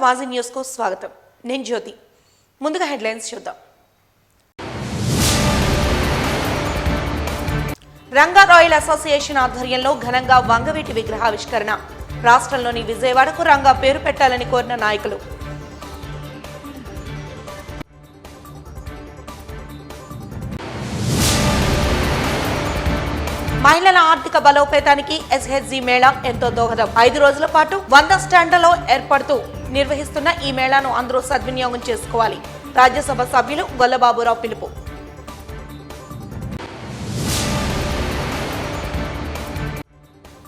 వాజీ news కు స్వాగతం. నేను జ్యోతి. ముందుగా హెడ్లైన్స్ చూద్దాం. రంగా రాయల్ అసోసియేషన్ ఆధ్వర్యంలో ఘనంగా వంగవీటి విగ్రహావిష్కరణ. రాష్ట్రంలోని విజయవాడకు రంగా పేరు పెట్టాలని కోరిన నాయకులు. మహిళల ఆర్థిక బలోపేతానికి ఎస్హెచ్జి మేళా ఎంతో దోహదం. 5 రోజుల పాటు 100 స్టాండ్లలో ఏర్పడుతూ నిర్వహిస్తున్న ఈ మేళాను అందరూ సద్వినియోగం చేసుకోవాలి. రాజ్యసభ సభ్యులు గొల్లబాబురావు పిలుపు.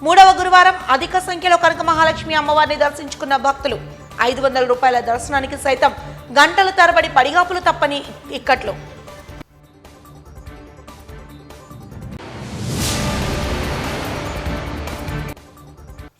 మూడవ గురువారం అధిక సంఖ్యలో కనక మహాలక్ష్మి అమ్మవారిని దర్శించుకున్న భక్తులు. 500 రూపాయల దర్శనానికి సైతం గంటల తరబడి పడిగాపులు తప్పని ఇక్కట్లు.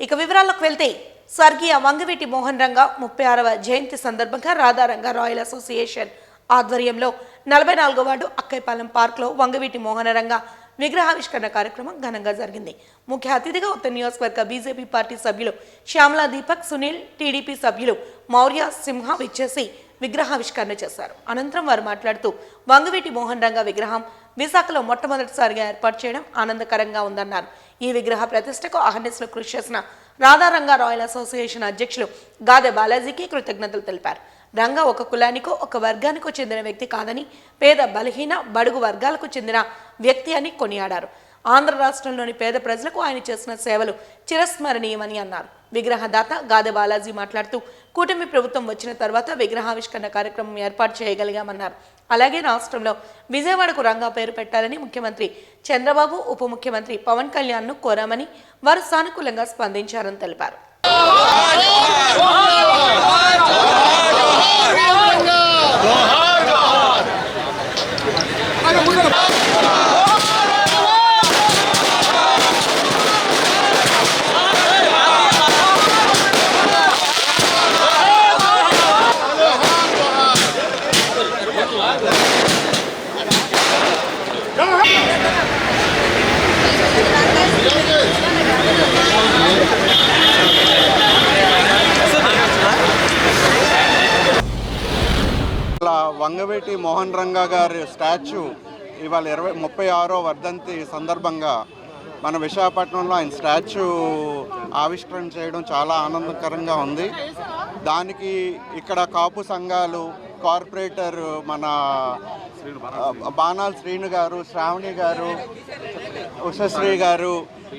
ఇక వివరాల్లోకి వెళ్తే స్వర్గీయ వంగవీటి మోహన్ రంగా 36వ జయంతి సందర్భంగా రాధారంగా రాయల్ అసోసియేషన్ ఆధ్వర్యంలో 44వ వార్డు అక్కైపాలెం పార్క్లో వంగవీటి మోహన రంగా విగ్రహావిష్కరణ కార్యక్రమం ఘనంగా జరిగింది. ముఖ్య అతిథిగా ఉత్తర నియోజకవర్గ బీజేపీ పార్టీ సభ్యులు శ్యామలా దీపక్, సునీల్, టీడీపీ సభ్యులు మౌర్య సింహ విచ్చేసి విగ్రహావిష్కరణ చేశారు. అనంతరం వారు మాట్లాడుతూ వంగవీటి మోహన్ రంగా విగ్రహం విశాఖలో మొట్టమొదటిసారిగా ఏర్పాటు చేయడం ఆనందకరంగా ఉందన్నారు. ఈ విగ్రహ ప్రతిష్టకు అహర్నిశలు కృషి చేసిన రాధారంగా రాయల్ అసోసియేషన్ అధ్యక్షులు గాదె బాలాజీకి కృతజ్ఞతలు తెలిపారు. రంగా ఒక కులానికో ఒక వర్గానికో చెందిన వ్యక్తి కాదని, పేద బలహీన బడుగు వర్గాలకు చెందిన వ్యక్తి అని కొనియాడారు. ఆంధ్ర రాష్ట్రంలోని పేద ప్రజలకు ఆయన చేసిన సేవలు చిరస్మరణీయమని అన్నారు. విగ్రహదాత గాదె బాలాజీ మాట్లాడుతూ కూటమి ప్రభుత్వం వచ్చిన తర్వాత విగ్రహావిష్కరణ కార్యక్రమం ఏర్పాటు చేయగలిగామన్నారు. అలాగే రాష్ట్రంలో విజయవాడకు రంగా పేరు పెట్టాలని ముఖ్యమంత్రి చంద్రబాబు, ఉప ముఖ్యమంత్రి పవన్ కళ్యాణ్ను కోరామని వారు సానుకూలంగా స్పందించారని తెలిపారు. వంగవీటి మోహన్ రంగా గారి స్టాచ్యూ ఇవాళ 36వ వర్ధంతి సందర్భంగా మన విశాఖపట్నంలో ఆయన స్టాచ్యూ ఆవిష్కరణ చేయడం చాలా ఆనందకరంగా ఉంది. దానికి ఇక్కడ కాపు సంఘాలు, కార్పొరేటర్ మన బాణాల శ్రీను గారు, శ్రావణి గారు, ఉషశ్రీ గారు,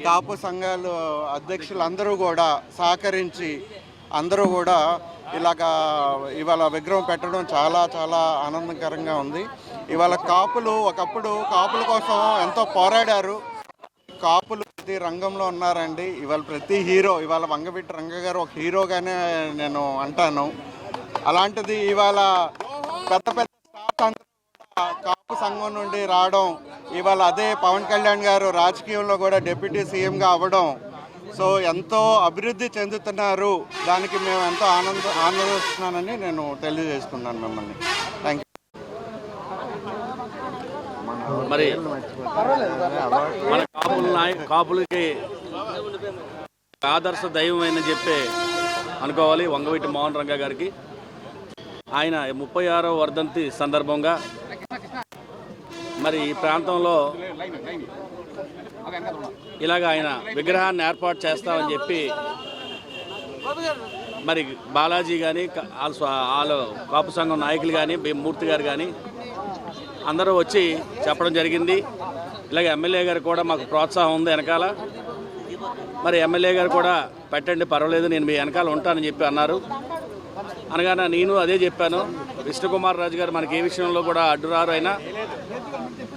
కాపు సంఘాలు అధ్యక్షులు అందరూ కూడా సహకరించి అందరూ కూడా ఇవాళ విగ్రహం పెట్టడం చాలా చాలా ఆనందకరంగా ఉంది. ఇవాళ కాపులు ఒకప్పుడు కాపుల కోసం ఎంతో పోరాడారు. కాపులు ప్రతి రంగంలో ఉన్నారండి. ఇవాళ ప్రతి హీరో, ఇవాళ వంగవీటి రంగ గారు ఒక హీరోగానే నేను అంటాను. అలాంటిది ఇవాళ పెద్ద పెద్ద స్టార్స్ అందరూ కాపు సంఘం నుండి రావడం, ఇవాళ అదే పవన్ కళ్యాణ్ గారు రాజకీయంలో కూడా డిప్యూటీ సీఎంగా అవ్వడం, సో ఎంతో అభివృద్ధి చెందుతున్నారు. దానికి మేము ఎంతో ఆనందిస్తున్నానని నేను తెలియజేస్తున్నాను మిమ్మల్ని. Thank you. మరి మన కాపులకి ఆదర్శ దైవం అని చెప్పి అనుకోవాలి వంగవీటి మోహన్ రంగా గారికి. ఆయన 36వ వర్ధంతి సందర్భంగా మరి ఈ ప్రాంతంలో ఇలాగ ఆయన విగ్రహాన్ని ఏర్పాటు చేస్తామని చెప్పి మరి బాలాజీ కానీ వాళ్ళు కాపు సంఘం నాయకులు కానీ మూర్తి గారు కానీ అందరూ వచ్చి చెప్పడం జరిగింది. ఇలాగ ఎమ్మెల్యే గారు కూడా మాకు ప్రోత్సాహం ఉంది వెనకాల. మరి ఎమ్మెల్యే గారు కూడా పెట్టండి పర్వాలేదు, నేను మీ వెనకాల ఉంటానని చెప్పి అన్నారు. అనగానే నేను అదే చెప్పాను. విష్ణుకుమార్ రాజు గారు మనకి ఏ విషయంలో కూడా అడ్డురారు అయినా,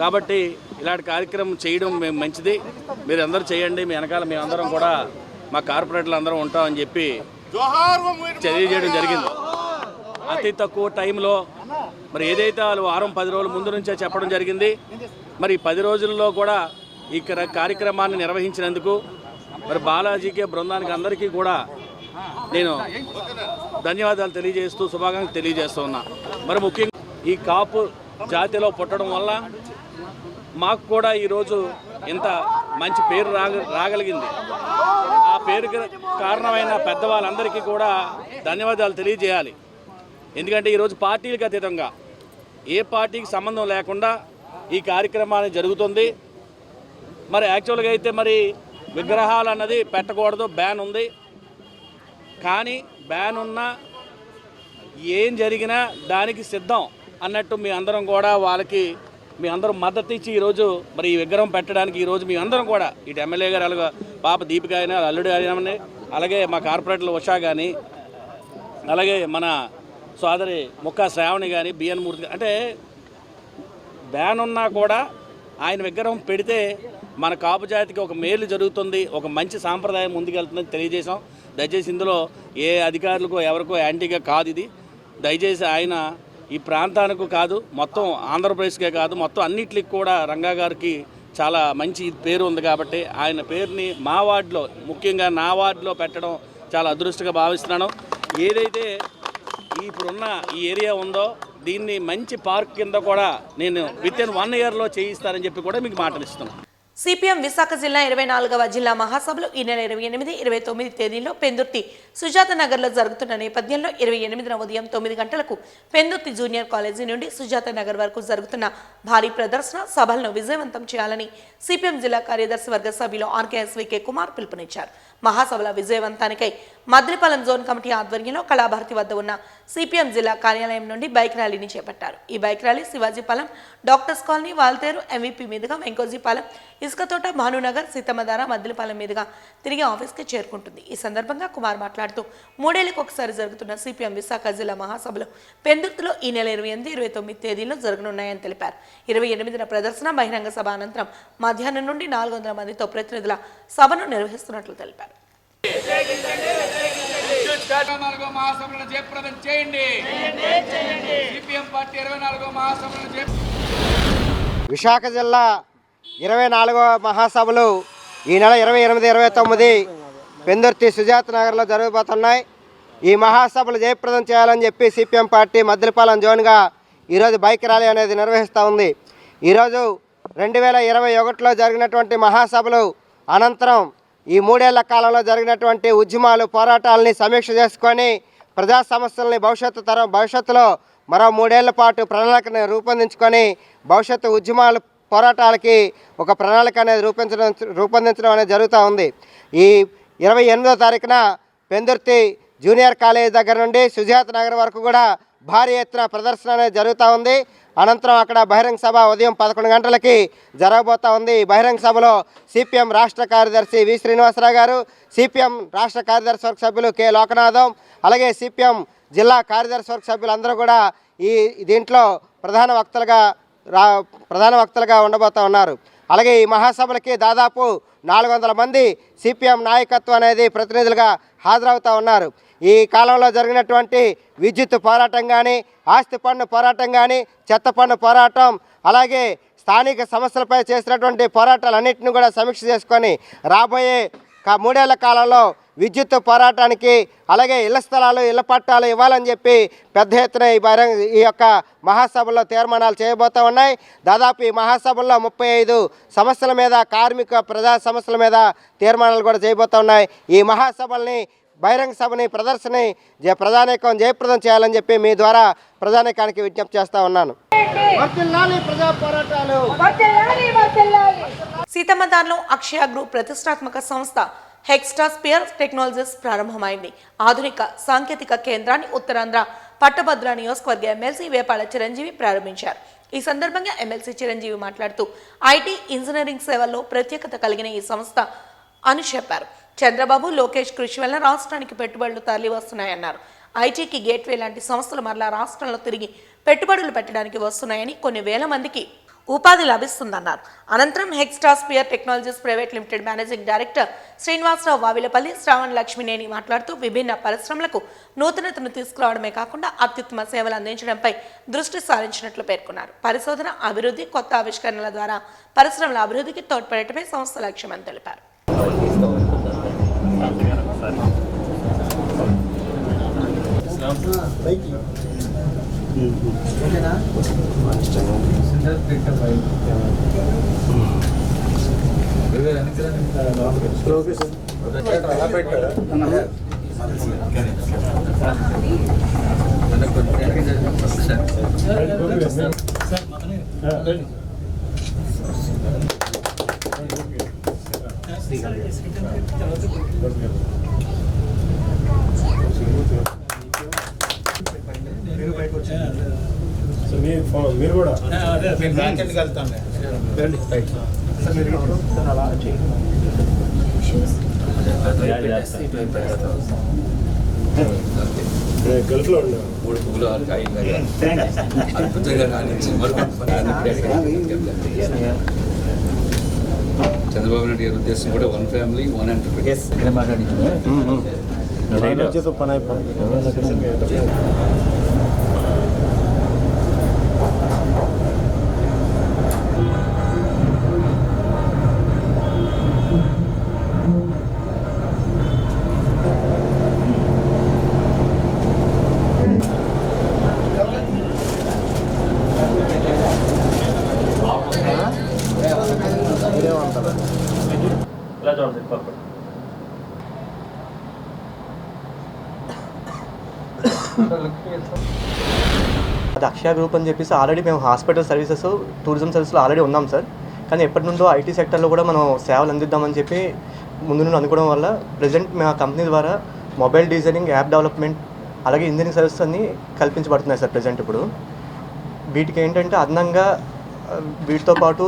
కాబట్టి ఇలాంటి కార్యక్రమం చేయడం మేము మంచిది, మీరు అందరూ చేయండి, మీ వెనకాల మేమందరం కూడా మా కార్పొరేటర్లు అందరం ఉంటామని చెప్పి తెలియజేయడం జరిగింది. అతి తక్కువ టైంలో మరి ఏదైతే వాళ్ళు వారం 10 రోజుల ముందు నుంచే చెప్పడం జరిగింది. మరి 10 రోజుల్లో కూడా ఈ కార్యక్రమాన్ని నిర్వహించినందుకు మరి బాలాజీకి, బృందానికి అందరికీ కూడా నేను ధన్యవాదాలు తెలియజేస్తూ శుభాకాంక్షలు తెలియజేస్తూ ఉన్నా. మరి ముఖ్యంగా ఈ కాపు జాతిలో పుట్టడం వల్ల మాకు కూడా ఈరోజు ఇంత మంచి పేరు రాగలిగింది. ఆ కారణమైన పెద్దవాళ్ళందరికీ కూడా ధన్యవాదాలు తెలియజేయాలి. ఎందుకంటే ఈరోజు పార్టీలకు అతీతంగా ఏ పార్టీకి సంబంధం లేకుండా ఈ కార్యక్రమాన్ని జరుగుతుంది. మరి యాక్చువల్గా అయితే మరి విగ్రహాలు అన్నది పెట్టకూడదు, బ్యాన్ ఉంది. కానీ బ్యాన్ ఉన్నా ఏం జరిగినా దానికి సిద్ధం అన్నట్టు మీ అందరం కూడా వాళ్ళకి మీ అందరం మద్దతు ఇచ్చి ఈరోజు మరి ఈ విగ్రహం పెట్టడానికి ఈరోజు మీ అందరం కూడా ఇటు ఎమ్మెల్యే గారు అలాగే పాప దీపిక అయినా అల్లుడు అయినా అలాగే మా కార్పొరేటర్లు ఉషా కానీ అలాగే మన సోదరి ముక్కా శ్రావణి కానీ బిఎన్ మూర్తి అంటే బ్యాన్ ఉన్నా కూడా ఆయన విగ్రహం పెడితే మన కాపు జాతికి ఒక మేలు జరుగుతుంది, ఒక మంచి సాంప్రదాయం ముందుకెళ్తుందని తెలియజేశాం. దయచేసి ఇందులో ఏ అధికారులకు ఎవరికో యాంటీగా కాదు ఇది. దయచేసి ఆయన ఈ ప్రాంతానికి కాదు మొత్తం ఆంధ్రప్రదేశ్కే కాదు మొత్తం అన్నిటికి కూడా రంగా గారికి చాలా మంచి పేరు ఉంది కాబట్టి ఆయన పేరుని మా వార్డులో ముఖ్యంగా నా వార్డులో పెట్టడం చాలా అదృష్టంగా భావిస్తున్నాను. ఏదైతే ఇప్పుడున్న ఈ ఏరియా ఉందో దీన్ని మంచి పార్క్ కింద కూడా నేను వితిన్ 1 ఇయర్లో చేయిస్తానని చెప్పి కూడా మీకు మాటనిస్తున్నాను. సిపిఎం విశాఖ జిల్లా 24వ జిల్లా మహాసభలు ఈ నెల 28, 29 తేదీల్లో పెందుర్తి సుజాత నగర్లో జరుగుతున్న నేపథ్యంలో 28న ఉదయం 9 గంటలకు పెందుర్తి జూనియర్ కాలేజీ నుండి సుజాత నగర్ వరకు జరుగుతున్న భారీ ప్రదర్శన సభలను విజయవంతం చేయాలని సిపిఎం జిల్లా కార్యదర్శి వర్గ సభ్యులు ఆర్కేఎస్వికే కుమార్ పిలుపునిచ్చారు. మహాసభల విజయవంతానికై మద్రిపాలెం జోన్ కమిటీ ఆధ్వర్యంలో కళాభారతి వద్ద ఉన్న సిపిఎం జిల్లా కార్యాలయం నుండి బైక్ ర్యాలీని చేపట్టారు. ఈ bike rally Sivajipalem, doctors colony, Waltair, MVP మీదుగా వెంకోజీపాలెం, ఇసుకతోట, భానునగర్, సీతమ్మధార, మద్దిలపాలెం మీదుగా తిరిగి ఆఫీస్కి చేరుకుంటుంది. ఈ సందర్భంగా కుమార్ మాట్లాడుతూ 3 ఏళ్లకు ఒకసారి జరుగుతున్న సిపిఎం విశాఖ జిల్లా మహాసభలు పెందుర్తిలో ఈ నెల 28, 29 తేదీల్లో జరగనున్నాయని తెలిపారు. 28న ప్రదర్శన బహిరంగ సభ అనంతరం మధ్యాహ్నం నుండి 400 మందితో ప్రతినిధుల సభను నిర్వహిస్తున్నట్లు తెలిపారు. విశాఖ జిల్లా 24వ మహాసభలు ఈ నెల 28, 29 పెందుర్తి సుజాత నగర్లో జరగబోతున్నాయి. ఈ మహాసభలు జయప్రదం చేయాలని చెప్పి సిపిఎం పార్టీ మద్దిలపాలెం జోన్గా ఈరోజు బైక్ ర్యాలీ అనేది నిర్వహిస్తూ ఉంది. ఈరోజు 2021లో జరిగినటువంటి మహాసభలు అనంతరం ఈ 3 ఏళ్ల కాలంలో జరిగినటువంటి ఉద్యమాలు, పోరాటాలని సమీక్ష చేసుకొని ప్రజా సమస్యలని భవిష్యత్తులో మరో 3 ఏళ్ల పాటు ప్రణాళికను రూపొందించుకొని భవిష్యత్తు ఉద్యమాలు, పోరాటాలకి ఒక ప్రణాళిక అనేది రూపొందించడం అనేది జరుగుతూ ఉంది. ఈ 28వ తారీఖున పెందుర్తి జూనియర్ కాలేజ్ దగ్గర నుండి సుజాత నగర్ వరకు కూడా భారీ ఎత్తున ప్రదర్శన అనేది జరుగుతూ ఉంది. అనంతరం అక్కడ బహిరంగ సభ ఉదయం 11 గంటలకి జరగబోతూ ఉంది. ఈ బహిరంగ సభలో సిపిఎం రాష్ట్ర కార్యదర్శి వి శ్రీనివాసరావు గారు, సిపిఎం రాష్ట్ర కార్యదర్శి వర్గ సభ్యులు కె లోకనాథం, అలాగే సిపిఎం జిల్లా కార్యదర్శి వర్గ సభ్యులు అందరూ కూడా దీంట్లో ప్రధాన వక్తలుగా ఉండబోతూ ఉన్నారు. అలాగే ఈ మహాసభలకి దాదాపు 400 మంది సిపిఎం నాయకత్వం అనేది ప్రతినిధులుగా హాజరవుతూ ఉన్నారు. ఈ కాలంలో జరిగినటువంటి విద్యుత్ పోరాటం కానీ, ఆస్తి పన్ను పోరాటం కానీ, చెత్త పన్ను పోరాటం, అలాగే స్థానిక సమస్యలపై చేసినటువంటి పోరాటాలన్నింటినీ కూడా సమీక్ష చేసుకొని రాబోయే 3 ఏళ్ల కాలంలో విద్యుత్ పోరాటానికి అలాగే ఇళ్ల స్థలాలు, ఇళ్ల పట్టాలు ఇవ్వాలని చెప్పి పెద్ద ఎత్తున ఈ యొక్క మహాసభల్లో తీర్మానాలు చేయబోతూ ఉన్నాయి. దాదాపు ఈ మహాసభల్లో 35 సమస్యల మీద, కార్మిక ప్రజా సమస్యల మీద తీర్మానాలు కూడా చేయబోతూ ఉన్నాయి. ఈ మహాసభల్ని, బహిరంగ సభని, ప్రదర్శనని ప్రజానీకం జయప్రదం చేయాలని చెప్పి మీ ద్వారా ప్రజానీకానికి విజ్ఞప్తి చేస్తూ ఉన్నాను. సీతమ్మధారలో అక్షయ గ్రూప్ ప్రతిష్టాత్మక సంస్థ హెక్స్టా స్పియర్ టెక్నాలజీస్ ప్రారంభమైంది. ఆధునిక సాంకేతిక కేంద్రాన్ని ఉత్తరాంధ్ర పట్టభద్ర నియోజకవర్గ ఎమ్మెల్సీ వేపాల చిరంజీవి ప్రారంభించారు. ఈ సందర్భంగా ఎమ్మెల్సీ చిరంజీవి మాట్లాడుతూ ఐటీ, ఇంజనీరింగ్ సేవల్లో ప్రత్యేకత కలిగిన ఈ సంస్థ అని చెప్పారు. చంద్రబాబు, లోకేష్ కృషి వల్ల రాష్ట్రానికి పెట్టుబడులు తరలి వస్తున్నాయన్నారు. ఐటీకి గేట్వే లాంటి సంస్థలు మరలా రాష్ట్రంలో తిరిగి పెట్టుబడులు పెట్టడానికి వస్తున్నాయని, కొన్ని వేల మందికి ఉపాధి లభిస్తుందన్నారు. అనంతరం Hexasphere technologies private limited managing director Srinivasarao Vavilapalli, Shravan Lakshmineni మాట్లాడుతూ విభిన్న పరిశ్రమలకు నూతనతను తీసుకురావడమే కాకుండా అత్యుత్తమ సేవలు అందించడంపై దృష్టి సారించినట్లు పేర్కొన్నారు. పరిశోధన, అభివృద్ధి, కొత్త ఆవిష్కరణల ద్వారా పరిశ్రమల అభివృద్ధికి తోడ్పడటమే సంస్థ లక్ష్యమని తెలిపారు. Okay sir. మీరు కూడా గల్ఫ్లో ఉన్నాం. మూడు పువ్వులు ఆరు కాయలుగా అద్భుతంగా రాణించి చంద్రబాబు నాయుడు గారి ఉద్దేశం కూడా వన్ ఫ్యామిలీ వన్ ఎంటర్ప్రైజ్. పని అయిపోయింది. అది అక్షయ గ్రూప్ అని చెప్పేసి ఆల్రెడీ మేము హాస్పిటల్ సర్వీసెస్ టూరిజం సర్వీస్లో ఆల్రెడీ ఉన్నాం సార్. కానీ ఎప్పటి నుండో ఐటీ సెక్టర్లో కూడా మనం సేవలు అందిద్దామని చెప్పి ముందు నుండి అనుకోవడం వల్ల ప్రజెంట్ మా కంపెనీ ద్వారా మొబైల్ డిజైనింగ్, యాప్ డెవలప్మెంట్, అలాగే ఇంజనీరింగ్ సర్వీసెస్ అన్ని కల్పించబడుతున్నాయి సార్ ప్రజెంట్. ఇప్పుడు వీటికి ఏంటంటే అదనంగా వీటితో పాటు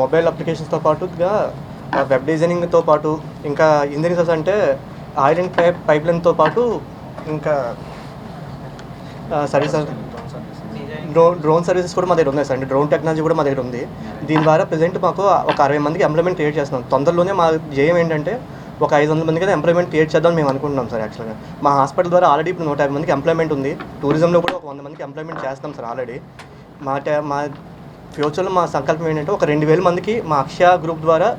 మొబైల్ అప్లికేషన్స్తో పాటుగా వెబ్ డిజైనింగ్తో పాటు ఇంకా ఇంజనీరింగ్ సర్వీస్ అంటే ఆయిల్ అండ్ పైప్ లైన్తో పాటు ఇంకా సర్వీస్ డ్రోన్ సర్వీసెస్ కూడా మా దగ్గర ఉన్నాయి సార్. అంటే డ్రోన్ టెక్నాలజీ కూడా మా దగ్గర ఉంది. దీని ద్వారా ప్రజెంట్ మాకు ఒక 60 మందికి ఎంప్లాయ్మెంట్ క్రియేట్ చేస్తున్నాం. తొందరలోనే మా జేయం ఏంటంటే ఒక 500 మందికి అయితే ఎంప్లాయ్మెంట్ క్రియేట్ చేద్దాం మేము అనుకుంటున్నాం సార్. యాక్చువల్గా మా హాస్పిటల్ ద్వారా ఆల్రెడీ ఇప్పుడు 150 మందికి ఎంప్లాయ్మెంట్ ఉంది. టూరిజంలో కూడా ఒక 100 మందికి ఎంప్లాయ్మెంట్ చేస్తాం సార్ ఆల్రెడీ. మా ఫ్యూచర్లో మా సంకల్పం ఏంటంటే ఒక 2000 మందికి మా అక్షయ గ్రూప్ ద్వారా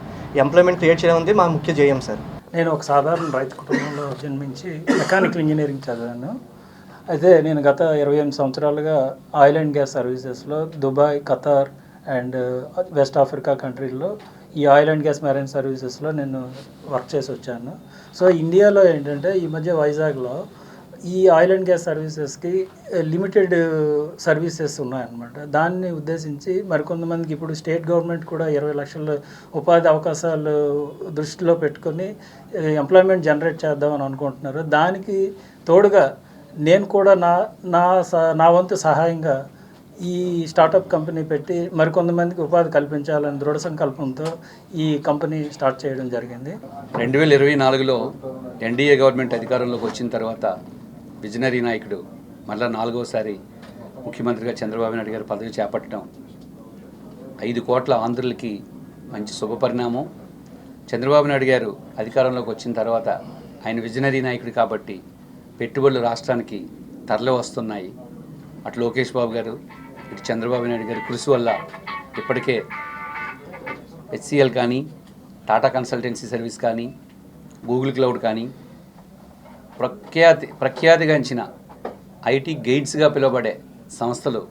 ఎంప్లాయ్మెంట్ క్రియేట్ చేయడం ఉంది మా ముఖ్య జేయం సార్. నేను ఒక సాధారణ రైతు కుటుంబంలో జన్మించి మెకానికల్ ఇంజనీరింగ్ చదివాను. అయితే నేను గత 28 సంవత్సరాలుగా ఆయిల్ అండ్ గ్యాస్ సర్వీసెస్లో Dubai, Qatar and West Africa కంట్రీల్లో ఈ ఆయిల్ అండ్ గ్యాస్ మెరైన్ సర్వీసెస్లో నేను వర్క్ చేసి వచ్చాను. సో ఇండియాలో ఏంటంటే ఈ మధ్య వైజాగ్లో ఈ ఆయిల్ అండ్ గ్యాస్ సర్వీసెస్కి లిమిటెడ్ సర్వీసెస్ ఉన్నాయన్నమాట. దాన్ని ఉద్దేశించి మరికొంతమందికి ఇప్పుడు స్టేట్ గవర్నమెంట్ కూడా 20 లక్షల ఉపాధి అవకాశాలు దృష్టిలో పెట్టుకొని ఎంప్లాయ్మెంట్ జనరేట్ చేద్దామని అనుకుంటున్నారు. దానికి తోడుగా నేను కూడా నా వంతు సహాయంగా ఈ స్టార్టప్ కంపెనీ పెట్టి మరికొంతమందికి ఉపాధి కల్పించాలని దృఢ సంకల్పంతో ఈ కంపెనీ స్టార్ట్ చేయడం జరిగింది. 2024లో ఎన్డీఏ గవర్నమెంట్ అధికారంలోకి వచ్చిన తర్వాత విజనరీ నాయకుడు మళ్ళా 4వసారి ముఖ్యమంత్రిగా చంద్రబాబు నాయుడు గారు పదవి చేపట్టడం 5 కోట్ల ఆంధ్రులకి మంచి శుభపరిణామం. చంద్రబాబు నాయుడు గారు అధికారంలోకి వచ్చిన తర్వాత ఆయన విజనరీ నాయకుడు కాబట్టి పెట్టుబడులు రాష్ట్రానికి తరలి వస్తున్నాయి. అటు లోకేష్ బాబు గారు, ఇటు చంద్రబాబు నాయుడు గారి కృషి వల్ల ఇప్పటికే హెచ్సిఎల్ కానీ, టాటా కన్సల్టెన్సీ సర్వీస్ కానీ, గూగుల్ క్లౌడ్ కానీ ప్రఖ్యాతిగాంచిన ఐటీ గైడ్స్గా పిలువబడే సంస్థలు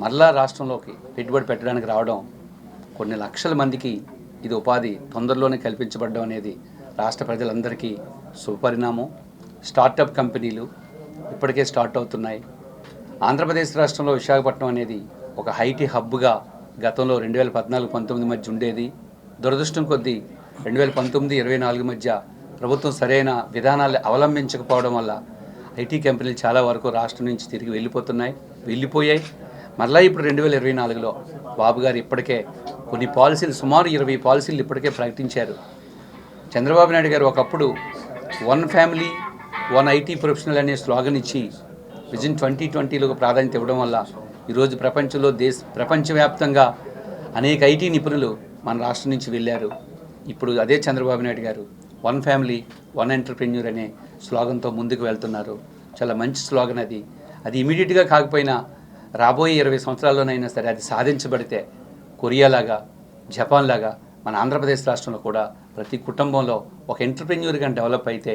మరలా రాష్ట్రంలోకి పెట్టుబడి పెట్టడానికి రావడం, కొన్ని లక్షల మందికి ఇది ఉపాధి తొందరలోనే కల్పించబడడం అనేది రాష్ట్ర ప్రజలందరికీ సుపరిణామం. స్టార్టప్ కంపెనీలు ఇప్పటికే స్టార్ట్ అవుతున్నాయి. ఆంధ్రప్రదేశ్ రాష్ట్రంలో విశాఖపట్నం అనేది ఒక ఐటీ హబ్గా గతంలో 2014-19 మధ్య ఉండేది. దురదృష్టం కొద్దీ 2019-24 మధ్య ప్రభుత్వం సరైన విధానాలు అవలంబించకపోవడం వల్ల ఐటీ కంపెనీలు చాలా వరకు రాష్ట్రం నుంచి తిరిగి వెళ్ళిపోయాయి. మళ్ళీ ఇప్పుడు 2024లో బాబు గారు ఇప్పటికే కొన్ని పాలసీలు, సుమారు 20 పాలసీలు ఇప్పటికే ప్రకటించారు. చంద్రబాబు నాయుడు గారు ఒకప్పుడు one family one IT professional అనే స్లోగన్ ఇచ్చి విజన్ 2020లో ప్రాధాన్యత ఇవ్వడం వల్ల ఈరోజు ప్రపంచవ్యాప్తంగా అనేక ఐటీ నిపుణులు మన రాష్ట్రం నుంచి వెళ్ళారు. ఇప్పుడు అదే చంద్రబాబు నాయుడు గారు వన్ ఫ్యామిలీ వన్ ఎంటర్ప్రెన్యూర్ అనే స్లోగన్తో ముందుకు వెళ్తున్నారు. చాలా మంచి స్లోగన్ అది. ఇమీడియట్గా కాకపోయినా రాబోయే 20 సంవత్సరాల్లోనైనా సరే అది సాధించబడితే కొరియాలాగా, జపాన్ లాగా మన ఆంధ్రప్రదేశ్ రాష్ట్రంలో కూడా ప్రతి కుటుంబంలో ఒక ఎంటర్ప్రెన్యూర్గా డెవలప్ అయితే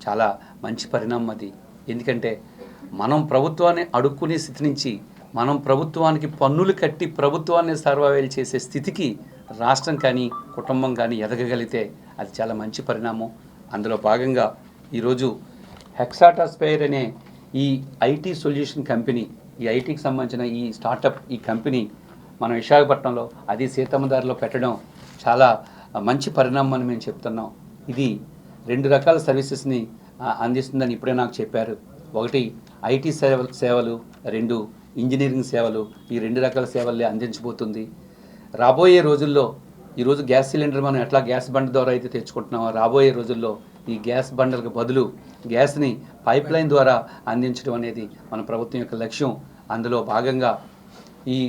చాలా మంచి పరిణామం అది. ఎందుకంటే మనం ప్రభుత్వాన్ని అడుక్కునే స్థితి నుంచి మనం ప్రభుత్వానికి పన్నులు కట్టి ప్రభుత్వాన్ని సర్వైవల్ చేసే స్థితికి రాష్ట్రం కానీ కుటుంబం కానీ ఎదగగలిగితే అది చాలా మంచి పరిణామం. అందులో భాగంగా ఈరోజు హెక్సాటాస్పైర్ అనే ఈ ఐటీ సొల్యూషన్ కంపెనీ, ఈ ఐటీకి సంబంధించిన ఈ స్టార్టప్, ఈ కంపెనీ మన విశాఖపట్నంలో అది సీతమ్మదారిలో పెట్టడం చాలా మంచి పరిణామం అని మేము చెప్తున్నాం. ఇది 2 రకాల సర్వీసెస్ని అందిస్తుందని ఇప్పుడే నాకు చెప్పారు. ఒకటి ఐటీ సేవలు, 2 ఇంజనీరింగ్ సేవలు. ఈ 2 రకాల సేవల్ని అందించబోతుంది. రాబోయే రోజుల్లో ఈరోజు గ్యాస్ సిలిండర్ మనం ఎట్లా గ్యాస్ బండ్ ద్వారా అయితే తెచ్చుకుంటున్నామో, రాబోయే రోజుల్లో ఈ గ్యాస్ బండలకు బదులు గ్యాస్ని పైప్ లైన్ ద్వారా అందించడం అనేది మన ప్రభుత్వం యొక్క లక్ష్యం. అందులో భాగంగా ఈ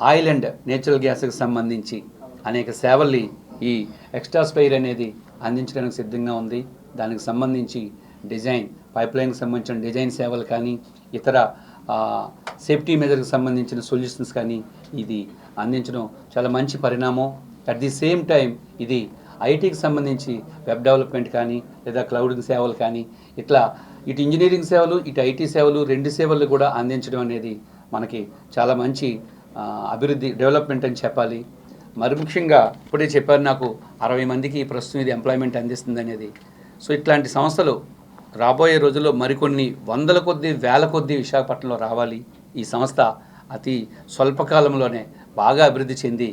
ఆయిల్ అండ్ నేచురల్ గ్యాస్కి సంబంధించి అనేక సేవల్ని ఈ ఎక్స్టాస్పైర్ అనేది అందించడానికి సిద్ధంగా ఉంది. దానికి సంబంధించి డిజైన్, పైప్ లైన్కి సంబంధించిన డిజైన్ సేవలు కానీ, ఇతర సేఫ్టీ మెజర్కి సంబంధించిన సొల్యూషన్స్ కానీ ఇది అందించడం చాలా మంచి పరిణామం. అట్ ది సేమ్ టైం ఇది ఐటీకి సంబంధించి వెబ్ డెవలప్మెంట్ కానీ, లేదా క్లౌడ్ సేవలు కానీ, ఇట్లా ఇటు ఇంజనీరింగ్ సేవలు, ఇటు ఐటీ సేవలు, 2 సేవలు కూడా అందించడం అనేది మనకి చాలా మంచి అభివృద్ధి, డెవలప్మెంట్ అని చెప్పాలి. మరి ముఖ్యంగా ఇప్పుడే చెప్పారు నాకు 60 మందికి ప్రస్తుతం ఇది ఎంప్లాయ్మెంట్ అందిస్తుంది అనేది. సో ఇట్లాంటి సంస్థలు రాబోయే రోజుల్లో మరికొన్ని వందల కొద్దీ, వేల కొద్దీ విశాఖపట్నంలో రావాలి. ఈ సంస్థ అతి స్వల్పకాలంలోనే బాగా అభివృద్ధి చెంది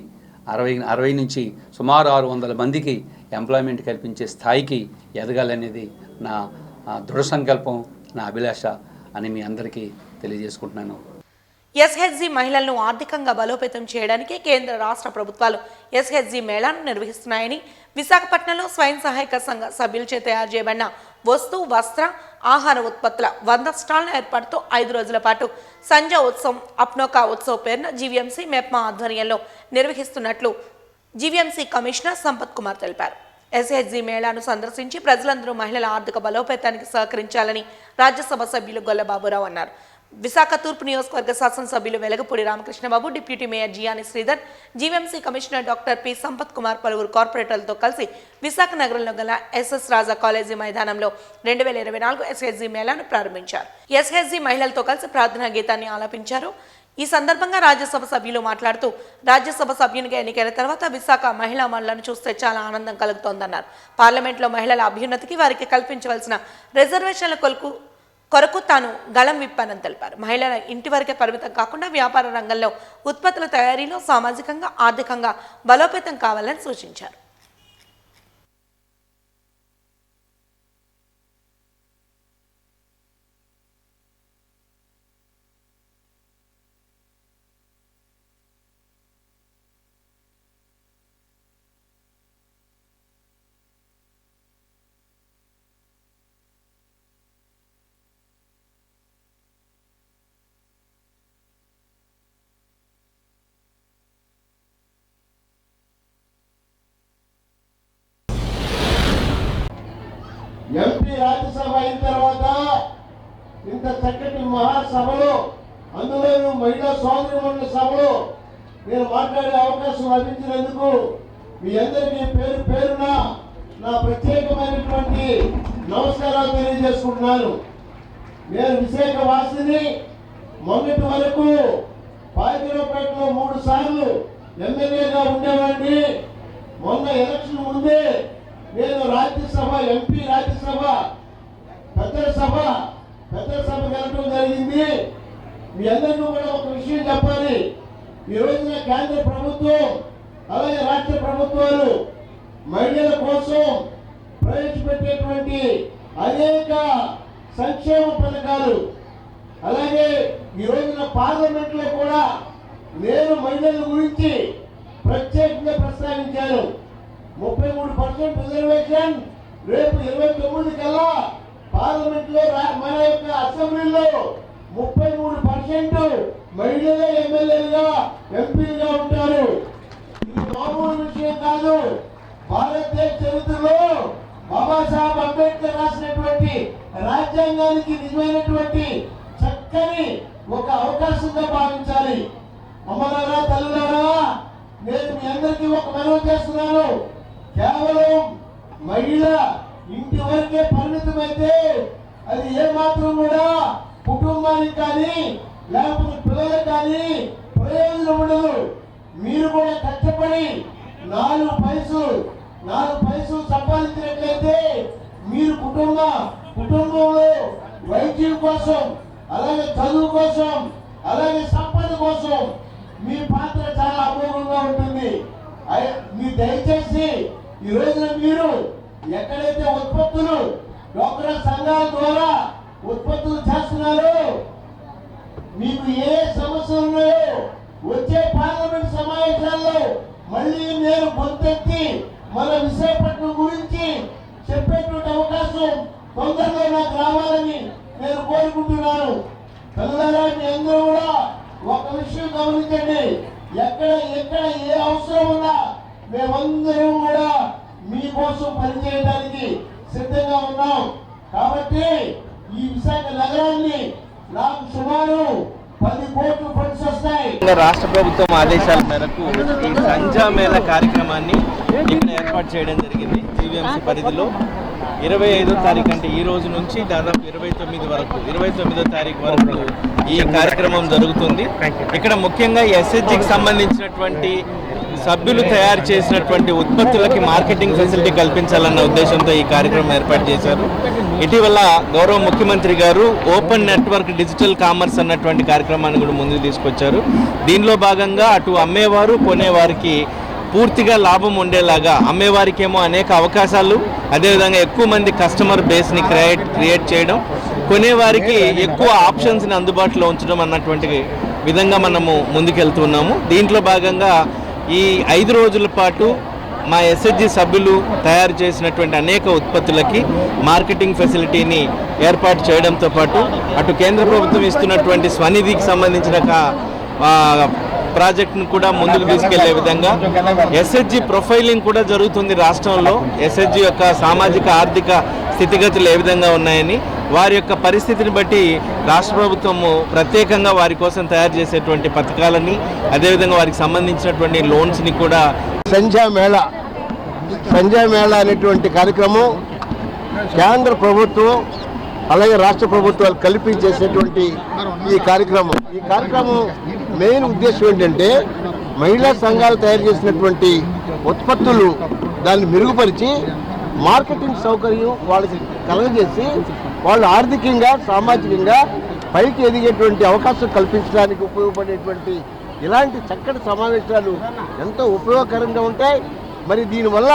60 నుంచి సుమారు 600 మందికి ఎంప్లాయ్మెంట్ కల్పించే స్థాయికి ఎదగాలనేది నా దృఢ సంకల్పం, నా అభిలాష అని మీ అందరికీ తెలియజేసుకుంటున్నాను. ఎస్హెచ్జి మహిళలను ఆర్థికంగా బలోపేతం చేయడానికి కేంద్ర రాష్ట్ర ప్రభుత్వాలు ఎస్హెచ్జి మేళాను నిర్వహిస్తున్నాయని విశాఖపట్నంలో స్వయం సహాయక సంఘ సభ్యులచే తయారు చేయబడిన వస్తు, వస్త్ర, ఆహార ఉత్పత్తుల 100 స్టాళ్ల ఏర్పాటుతో 5 రోజుల పాటు సంజ ఉత్సవం, అప్నోకా ఉత్సవ్ పేరున జీవీఎంసీ మెప్మా ఆధ్వర్యంలో నిర్వహిస్తున్నట్లు జీవీఎంసీ కమిషనర్ సంపత్ కుమార్ తెలిపారు. ఎస్హెచ్జి మేళాను సందర్శించి ప్రజలందరూ మహిళల ఆర్థిక బలోపేతానికి సహకరించాలని రాజ్యసభ సభ్యులు గొల్లబాబురావు అన్నారు. విశాఖ తూర్పు నియోజకవర్గ శాసనసభ్యులు Velagapudi Ramakrishnababu, deputy mayor Jiyani Sridhar, GVMC commissioner doctor P Sampath Kumar పలువురు కార్పొరేటర్లతో కలిసి విశాఖ నగరంలో గల ఎస్ఎస్ రాజా కాలేజీ మైదానంలో 2024 ఎస్హెచ్జి మేళాను ప్రారంభించారు. ఎస్హెచ్జి మహిళలతో కలిసి ప్రార్థనా గీతాన్ని ఆలపించారు. ఈ సందర్భంగా రాజ్యసభ సభ్యులు మాట్లాడుతూ, రాజ్యసభ సభ్యునిగా ఎన్నికైన తర్వాత విశాఖ మహిళా మనులను చూస్తే చాలా ఆనందం కలుగుతోందన్నారు. పార్లమెంట్లో మహిళల అభ్యున్నతికి వారికి కల్పించవలసిన రిజర్వేషన్ల కొరకు తాను గళం విప్పానని తెలిపారు. మహిళల ఇంటి వరకే పరిమితం కాకుండా వ్యాపార రంగంలో ఉత్పత్తుల తయారీలో సామాజికంగా, ఆర్థికంగా బలోపేతం కావాలని సూచించారు. ఎంపీ రాజ్యసభ అయిన తర్వాత ఇంత చక్కటి మహాసభలో, అందులోనూ మహిళా సోదరిమణుల సభలో నేను మాట్లాడే అవకాశం లభించినందుకు మీ అందరికీ పేరు పేరున నా ప్రత్యేకమైనటువంటి నమస్కారాలు తెలియజేసుకుంటున్నాను. నేను విశాఖ వాసిని. మొన్నటి వరకు పాయకరావుపేటలో 3 సార్లు ఎమ్మెల్యేగా ఉండేవాడిని. మొన్న ఎలక్షన్ ముందే నేను రాజ్యసభ, ఎంపీ రాజ్యసభ, పెద్దల సభ వెళ్ళడం జరిగింది. మీ అందరికీ కూడా ఒక విషయం చెప్పాలి. ఈ రోజున కేంద్ర ప్రభుత్వం, అలాగే రాష్ట్ర ప్రభుత్వాలు మహిళల కోసం ప్రవేశపెట్టేటువంటి అనేక సంక్షేమ పథకాలు, అలాగే ఈ రోజున పార్లమెంట్లో కూడా నేను మహిళల గురించి ప్రత్యేకంగా ప్రస్తావించాను. 33% రిజర్వేషన్ రేపు 29 కల్లా పార్లమెంట్లో, మన యొక్క అసెంబ్లీలో 33% మహిళలే ఎమ్మెల్యేలుగా, ఎంపీలుగా ఉంటారు. ఇది మామూలు విషయం కాదు. భారతదేశ చరిత్రలో బాబాసాహెబ్ అంబేద్కర్ రాసినటువంటి రాజ్యాంగానికి నిజమైనటువంటి చక్కని ఒక అవకాశంగా భావించాలి. అమ్మలారా, తల్లులారా, నేను మీ అందరికీ ఒక మనవి చేస్తున్నాను. కేవలం మహిళ ఇంటి వరకే పరిమితమైతే అది ఏమాత్రం కూడా కుటుంబానికి కానీ, లేకపోతే పిల్లలకు కానీ ప్రయోజనం ఉండదు. మీరు కూడా కష్టపడి 4 పైసలు 4 పైసలు సంపాదించినట్లయితే మీరు కుటుంబంలో వైద్యం కోసం, అలాగే చదువు కోసం, అలాగే సంపద కోసం మీ పాత్ర చాలా అమోఘంగా ఉంటుంది. మీరు దయచేసి ఈ రోజున మీరు ఎక్కడైతే ఉత్పత్తులు డ్వాక్రా సంఘాల ద్వారా ఉత్పత్తులు చేస్తున్నారో, మీకు ఏ సమస్యలు ఉన్నాయో వచ్చే పార్లమెంట్ సమావేశాల్లో మళ్ళీ నేను గొంతెత్తి మన విశాఖపట్నం గురించి చెప్పేటువంటి అవకాశం తొందరలో నాకు రావాలని నేను కోరుకుంటున్నాను. పిల్లలారా, మీ అందరూ కూడా ఒక విషయం గమనించండి. ఎక్కడ ఏ అవసరం ఉన్నా మేమందరం కూడా మీకోసం పనిచేయడానికి సిద్ధంగా ఉన్నాం. కాబట్టి ఈ విశాఖ నగరాన్ని నాకు సుమారు 10 కోట్ల ఫండ్స్ వస్తాయి. రాష్ట్ర ప్రభుత్వం ఆదేశాల మేరకు ఈ సంజా మేళ కార్యక్రమాన్ని ఇక్కడ ఏర్పాటు చేయడం జరిగింది. జీవీఎంసీ పరిధిలో 25వ తారీఖు అంటే ఈ రోజు నుంచి దాదాపు 29వ తారీఖు వరకు ఈ కార్యక్రమం జరుగుతుంది. ఇక్కడ ముఖ్యంగా ఎస్హెచ్జికి సంబంధించినటువంటి సభ్యులు తయారు చేసినటువంటి ఉత్పత్తులకి మార్కెటింగ్ ఫెసిలిటీ కల్పించాలన్న ఉద్దేశంతో ఈ కార్యక్రమం ఏర్పాటు చేశారు. ఇటీవల గౌరవ ముఖ్యమంత్రి గారు ఓపెన్ నెట్వర్క్ డిజిటల్ కామర్స్ అన్నటువంటి కార్యక్రమాన్ని కూడా ముందుకు తీసుకొచ్చారు. దీనిలో భాగంగా అటు అమ్మేవారు కొనేవారికి పూర్తిగా లాభం ఉండేలాగా, అమ్మేవారికేమో అనేక అవకాశాలు, అదేవిధంగా ఎక్కువ మంది కస్టమర్ బేస్ని క్రియేట్ చేయడం, కొనేవారికి ఎక్కువ ఆప్షన్స్ని అందుబాటులో ఉంచడం అన్నటువంటి విధంగా మనము ముందుకెళ్తున్నాము. దీంట్లో భాగంగా ఈ 5 రోజుల పాటు మా ఎస్హెచ్జి సభ్యులు తయారు చేసినటువంటి అనేక ఉత్పత్తులకి మార్కెటింగ్ ఫెసిలిటీని ఏర్పాటు చేయడంతో పాటు అటు కేంద్ర ప్రభుత్వం ఇస్తున్నటువంటి స్వనిధికి సంబంధించిన ప్రాజెక్ట్ను కూడా ముందుకు తీసుకెళ్లే విధంగా ఎస్హెచ్జి ప్రొఫైలింగ్ కూడా జరుగుతుంది రాష్ట్రంలో. ఎస్హెచ్జి యొక్క సామాజిక ఆర్థిక స్థితిగతులు ఏ విధంగా ఉన్నాయని, వారి యొక్క పరిస్థితిని బట్టి రాష్ట్ర ప్రభుత్వము ప్రత్యేకంగా వారి కోసం తయారు చేసేటువంటి పథకాలని, అదేవిధంగా వారికి సంబంధించినటువంటి లోన్స్ని కూడా సంజా మేళా అనేటువంటి కార్యక్రమం కేంద్ర ప్రభుత్వం అలాగే రాష్ట్ర ప్రభుత్వాలు కలిపి చేసేటువంటి ఈ కార్యక్రమం మెయిన్ ఉద్దేశం ఏంటంటే మహిళా సంఘాలు తయారు చేసినటువంటి ఉత్పత్తులు దాన్ని మెరుగుపరిచి మార్కెటింగ్ సౌకర్యం వాళ్ళకి కలుగజేసి వాళ్ళు ఆర్థికంగా సామాజికంగా పైకి ఎదిగేటువంటి అవకాశం కల్పించడానికి ఉపయోగపడేటువంటి ఇలాంటి చక్కటి సమావేశాలు ఎంతో ఉపయోగకరంగా ఉంటాయి. మరి దీనివల్ల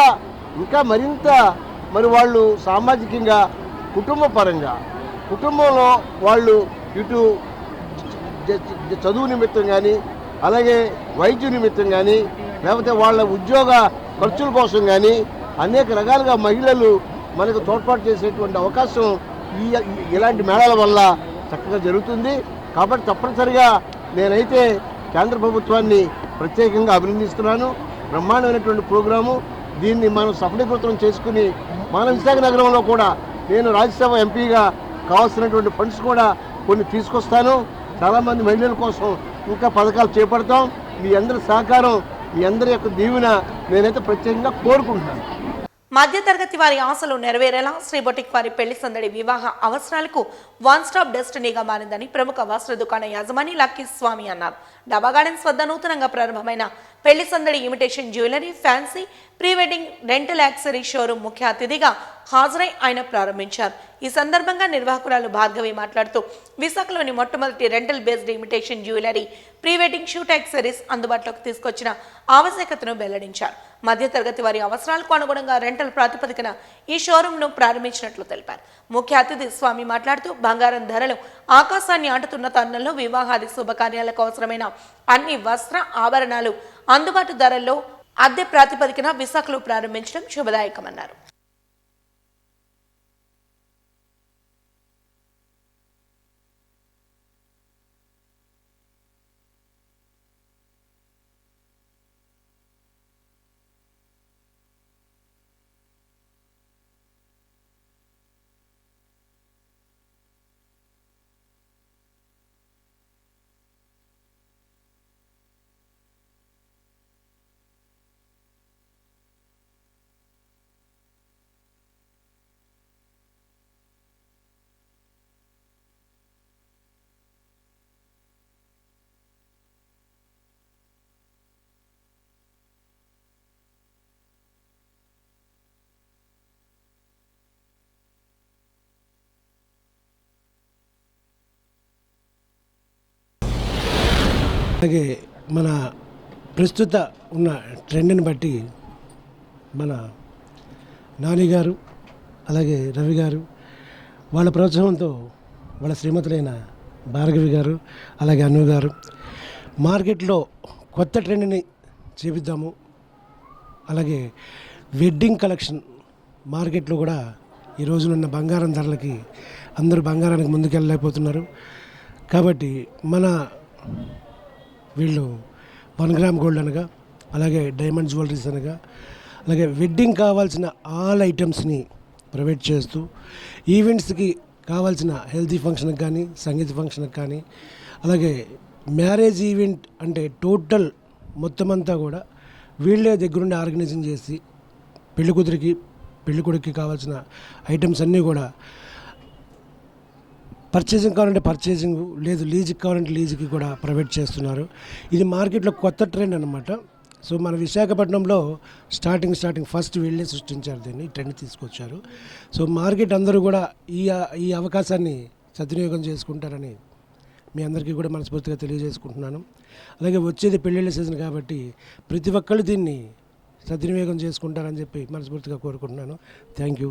ఇంకా మరింత వాళ్ళు సామాజికంగా కుటుంబ పరంగా కుటుంబంలో వాళ్ళు ఇటు చదువు నిమిత్తం కానీ అలాగే వైద్య నిమిత్తం కానీ లేకపోతే వాళ్ళ ఉద్యోగ ఖర్చుల కోసం కానీ అనేక రకాలుగా మహిళలు మనకు తోడ్పాటు చేసేటువంటి అవకాశం ఇలాంటి మేళాల వల్ల చక్కగా జరుగుతుంది. కాబట్టి తప్పనిసరిగా నేనైతే కేంద్ర ప్రభుత్వాన్ని ప్రత్యేకంగా అభినందిస్తున్నాను. బ్రహ్మాండమైనటువంటి ప్రోగ్రాము. దీన్ని మనం సఫలీకృతం చేసుకుని మన విశాఖ నగరంలో కూడా నేను రాజ్యసభ ఎంపీగా కావాల్సినటువంటి ఫండ్స్ కూడా కొన్ని తీసుకొస్తాను. చాలామంది మహిళల కోసం ఇంకా పథకాలు చేపడతాం. మీ అందరి సహకారం, మీ అందరి యొక్క దీవెన నేనైతే ప్రత్యేకంగా కోరుకుంటున్నాను. మధ్యతరగతి వారి ఆశలు నెరవేరేలా శ్రీ బొటిక్ వారి పెళ్లి సందడి వివాహ అవసరాలకు వన్ స్టాప్ డెస్టినీగా మారిందని ప్రముఖ వస్త్ర దుకాణ యజమాని లక్కీ స్వామి అన్నారు. డబా గార్డెన్స్ వద్ద నూతనంగా ప్రారంభమైన పెళ్లి సందడి imitation jewellery, fancy, pre wedding, rental యాక్సరీ showroom ముఖ్య అతిథిగా హాజరై ఆయన ప్రారంభించారు. ఈ సందర్భంగా నిర్వాహకురాలు భార్గవి మాట్లాడుతూ విశాఖలోని మొట్టమొదటి rental based imitation jewellery, pre wedding shoot accessories అందుబాటులోకి తీసుకొచ్చిన ఆవశ్యకతను వెల్లడించారు. మధ్యతరగతి వారి అవసరాలకు అనుగుణంగా రెంటల్ ప్రాతిపదికన ఈ షోరూంను ప్రారంభించినట్లు తెలిపారు. ముఖ్య అతిథి స్వామి మాట్లాడుతూ బంగారం ధరలు ఆకాశాన్ని ఆటుతున్న తరుణంలో వివాహాది శుభకార్యాలకు అవసరమైన అన్ని వస్త్ర ఆభరణాలు అందుబాటు ధరల్లో అద్దె ప్రాతిపదికన విశాఖలో ప్రారంభించడం శుభదాయకమన్నారు. అలాగే మన ప్రస్తుత ఉన్న ట్రెండ్ని బట్టి మన నాని గారు అలాగే రవి గారు వాళ్ళ ప్రోత్సాహంతో వాళ్ళ శ్రీమతులైన భార్గవి గారు అలాగే అను గారు మార్కెట్లో కొత్త ట్రెండ్ని చేపిద్దాము, అలాగే వెడ్డింగ్ కలెక్షన్ మార్కెట్లో కూడా ఈ రోజునున్న బంగారం ధరలకి అందరూ బంగారానికి ముందుకెళ్ళలేకపోతున్నారు. కాబట్టి మన వీళ్ళు 1 గ్రామ్ గోల్డ్ అనగా అలాగే డైమండ్ జ్యువెలరీస్ అనగా అలాగే వెడ్డింగ్ కావాల్సిన ఆల్ ఐటమ్స్ని ప్రొవైడ్ చేస్తూ ఈవెంట్స్కి కావాల్సిన హెల్తీ ఫంక్షన్కి కానీ సంగీత ఫంక్షన్కి కానీ అలాగే మ్యారేజ్ ఈవెంట్ అంటే టోటల్ మొత్తం అంతా కూడా వీళ్ళే దగ్గరుండి ఆర్గనైజింగ్ చేసి పెళ్లి కూతురికి పెళ్లి కొడుకుకి కావాల్సిన ఐటమ్స్ అన్నీ కూడా పర్చేసింగ్ కావాలంటే పర్చేసింగ్, లేదు లీజుకి కావాలంటే లీజుకి కూడా ప్రొవైడ్ చేస్తున్నారు. ఇది మార్కెట్లో కొత్త ట్రెండ్ అనమాట. సో మన విశాఖపట్నంలో స్టార్టింగ్ ఫస్ట్ వీళ్ళే సృష్టించారు, దీన్ని ట్రెండ్ తీసుకొచ్చారు. సో మార్కెట్ అందరూ కూడా ఈ అవకాశాన్ని సద్వినియోగం చేసుకుంటారని మీ అందరికీ కూడా మనస్ఫూర్తిగా తెలియజేసుకుంటున్నాను. అలాగే వచ్చేది పెళ్ళిళ్ళ సీజన్ కాబట్టి ప్రతి ఒక్కళ్ళు దీన్ని సద్వినియోగం చేసుకుంటారని చెప్పి మనస్ఫూర్తిగా కోరుకుంటున్నాను. Thank you.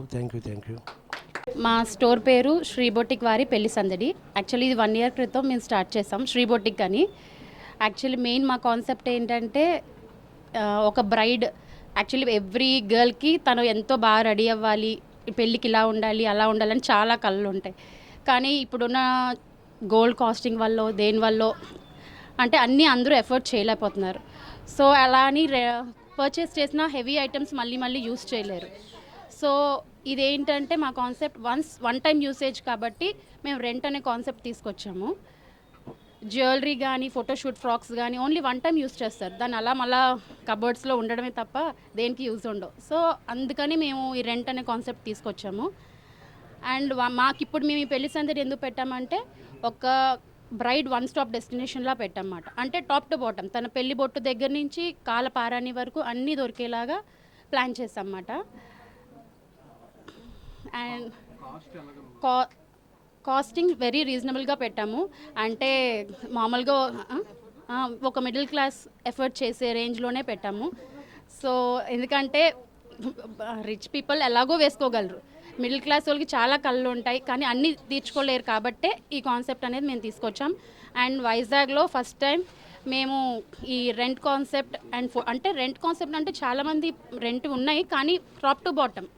మా స్టోర్ పేరు శ్రీ బొటిక్ వారి పెళ్లి సందడి. యాక్చువల్లీ ఇది 1 year క్రితం మేము స్టార్ట్ చేసాం శ్రీ బొటిక్ అని. యాక్చువల్లీ మెయిన్ మా కాన్సెప్ట్ ఏంటంటే ఒక బ్రైడ్ యాక్చువల్లీ ఎవ్రీ గర్ల్కి తను ఎంతో బాగా రెడీ అవ్వాలి, పెళ్ళికి ఇలా ఉండాలి అలా ఉండాలని చాలా కళ్ళు ఉంటాయి. కానీ ఇప్పుడున్న గోల్డ్ కాస్టింగ్ వల్ల దేనివల్ల అంటే అన్నీ అందరూ ఎఫర్ట్ చేయలేకపోతున్నారు. సో అలా అని పర్చేస్ చేసిన హెవీ ఐటమ్స్ మళ్ళీ యూస్ చేయలేరు. సో ఇదేంటంటే మా కాన్సెప్ట్ వన్ టైం యూసేజ్ కాబట్టి మేము రెంట్ అనే కాన్సెప్ట్ తీసుకొచ్చాము. జ్యువెలరీ కానీ ఫోటోషూట్ ఫ్రాక్స్ కానీ ఓన్లీ 1 time యూస్ చేస్తారు, దాన్ని అలా మళ్ళా కబోర్డ్స్లో ఉండడమే తప్ప దేనికి యూజ్ ఉండవు. సో అందుకని మేము ఈ రెంట్ అనే కాన్సెప్ట్ తీసుకొచ్చాము. అండ్ మాకు ఇప్పుడు మేము ఈ పెళ్లి సందడి ఎందుకు పెట్టామంటే ఒక బ్రైడ్ 1 stop డెస్టినేషన్లా పెట్టామన్నమాట. అంటే టాప్ టు బాటమ్ తన పెళ్లి బొట్టు దగ్గర నుంచి కాల పారాని వరకు అన్నీ దొరికేలాగా ప్లాన్ చేసామన్నమాట. అండ్ కాస్టింగ్ వెరీ రీజనబుల్గా పెట్టాము. అంటే మామూలుగా ఒక మిడిల్ క్లాస్ ఎఫర్ట్ చేసే రేంజ్లోనే పెట్టాము. సో ఎందుకంటే రిచ్ పీపుల్ ఎలాగో వేసుకోగలరు, మిడిల్ క్లాస్ వాళ్ళకి చాలా కళ్ళు ఉంటాయి కానీ అన్నీ తీర్చుకోలేరు కాబట్టే ఈ కాన్సెప్ట్ అనేది మేము తీసుకొచ్చాం. అండ్ వైజాగ్లో ఫస్ట్ టైం మేము ఈ రెంట్ కాన్సెప్ట్ అంటే రెంట్ కాన్సెప్ట్ అంటే చాలామంది రెంట్ ఉన్నాయి కానీ టాప్ టు బాటమ్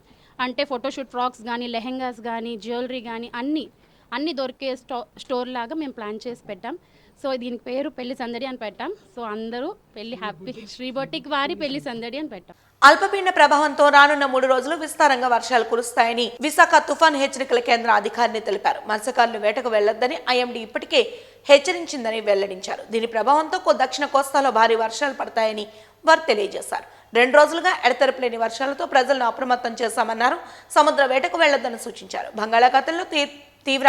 అంటే ఫోటోషూట్ ఫ్రాక్స్ కానీ లెహెంగాస్ కానీ జ్యువెలరీ కానీ అన్నీ దొరికే స్టోర్ లాగా మేము ప్లాన్ చేసి పెట్టాం. సో దీనికి పేరు పెళ్లి సందడి అని పెట్టాం. సో అందరూ పెళ్లి హ్యాపీ శ్రీ బొటిక్ వారి పెళ్లి సందడి అని పెట్టాం. అల్పపీడన ప్రభావంతో రానున్న 3 రోజులు విస్తారంగా వర్షాలు కురుస్తాయని విశాఖ తుఫాన్ హెచ్చరికల కేంద్ర అధికారిని తెలిపారు. మత్స్యకారులు వేటకు వెళ్లొద్దని ఐఎండీ ఇప్పటికే హెచ్చరించిందని వెల్లడించారు. దీని ప్రభావంతో దక్షిణ కోస్తాలో భారీ వర్షాలు పడతాయని వారు తెలియజేశారు. 2 రోజులుగా ఎడతెరపులేని వర్షాలతో ప్రజలను అప్రమత్తం చేశామన్నారు. సముద్ర వేటకు వెళ్లొద్దని సూచించారు. బంగాళాఖాతంలో తీవ్ర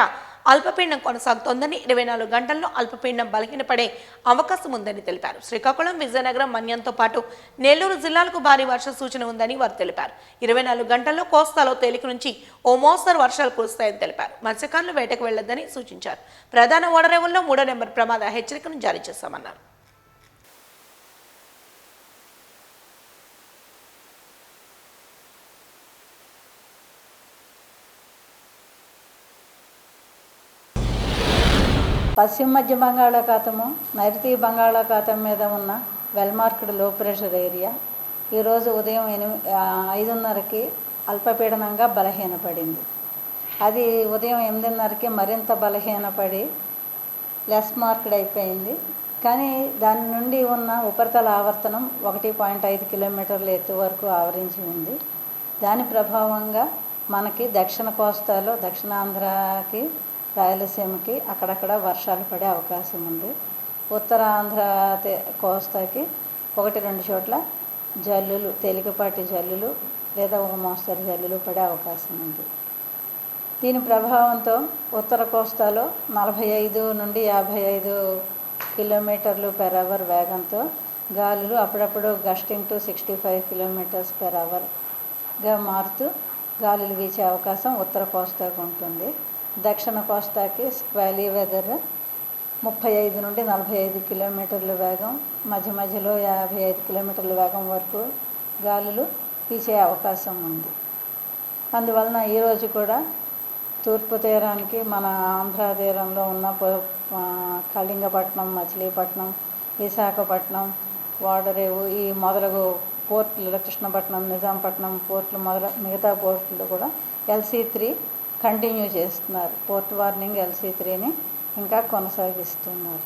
అల్పపీడనం కొనసాగుతోందని 24 గంటల్లో అల్పపీడనం బలహీనపడే అవకాశం ఉందని తెలిపారు. శ్రీకాకుళం, విజయనగరం, మన్యంతో పాటు నెల్లూరు జిల్లాలకు భారీ వర్ష సూచన ఉందని వారు తెలిపారు. 24 గంటల్లో కోస్తాలో తేలిక నుంచి ఓ మోస్తరు వర్షాలు కురుస్తాయని తెలిపారు. మత్స్యకారులు వేటకు వెళ్లొద్దని సూచించారు. ప్రధాన ఓడరేవుల్లో 3వ నెంబర్ ప్రమాద హెచ్చరికను జారీ చేశామన్నారు. పశ్చిమ మధ్య బంగాళాఖాతము, నైరుతి బంగాళాఖాతం మీద ఉన్న వెల్మార్క్డ్ లో ప్రెషర్ ఏరియా ఈరోజు ఉదయం 5:30కి అల్పపీడనంగా బలహీనపడింది. అది ఉదయం 8:30కి మరింత బలహీనపడి లెస్ మార్క్డ్ అయిపోయింది. కానీ దాని నుండి ఉన్న ఉపరితల ఆవర్తనం 1.5 కిలోమీటర్ల ఎత్తు వరకు ఆవరించి ఉంది. దాని ప్రభావంగా మనకి దక్షిణ కోస్తాలో దక్షిణాంధ్రకి రాయలసీమకి అక్కడక్కడ వర్షాలు పడే అవకాశం ఉంది. ఉత్తరాంధ్ర కోస్తాకి 1-2 చోట్ల జల్లులు, తేలికపాటి జల్లులు లేదా ఒక మోస్తరు జల్లులు పడే అవకాశం ఉంది. దీని ప్రభావంతో ఉత్తర కోస్తాలో 45 నుండి 55 km/h వేగంతో గాలులు అప్పుడప్పుడు గస్టింగ్ టు 65 km/hగా మారుతూ గాలులు వీచే అవకాశం ఉత్తర కోస్తాకు ఉంటుంది. దక్షిణ కోస్తాకి స్క్వాలీ వెదర్ 35 నుండి 45 కిలోమీటర్ల వేగం, మధ్య మధ్యలో 55 కిలోమీటర్ల వేగం వరకు గాలులు వీచే అవకాశం ఉంది. అందువలన ఈరోజు కూడా తూర్పు తీరానికి, మన ఆంధ్ర తీరంలో ఉన్న కళింగపట్నం, మచిలీపట్నం, విశాఖపట్నం, వాడరేవు ఈ మొదలగు పోర్టులు, కృష్ణపట్నం, నిజాంపట్నం పోర్టులు మిగతా పోర్టులు కూడా LC3 కంటిన్యూ చేస్తున్నారు. పోర్ట్ వార్నింగ్ LC3ని ఇంకా కొనసాగిస్తున్నారు.